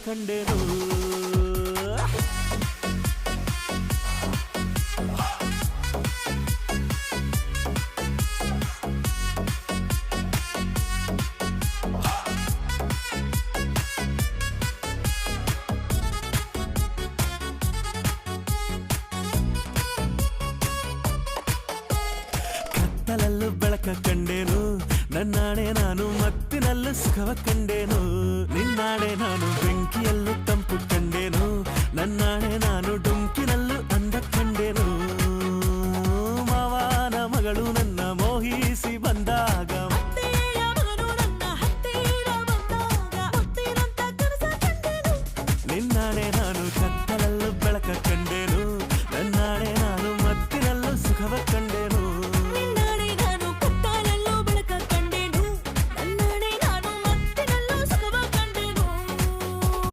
ಕಂಡೆನು ಕತ್ತಲಲ್ಲೂ ಬೆಳಕ ಕಂಡೇನು ನನ್ನಾಣೆ ನಾನು ಮತ್ತಿನಲ್ಲೂ ಸುಖವ ಕಂಡೇನು ನಿನ್ನಾಣೆ ನಾನು ಬೆಂಕಿಯಲ್ಲೂ ತಂಪು ಕಂಡೇನು ನನ್ನಾಣೆ ನಾನು ಡುಂಕಿನಲ್ಲೂ ಅಂದ ಕಂಡೇನು ಮಾವನ ಮಗಳು ನನ್ನ ಮೋಹಿಸಿ ಬಂದಾಗ ನಿನ್ನಾಣೆ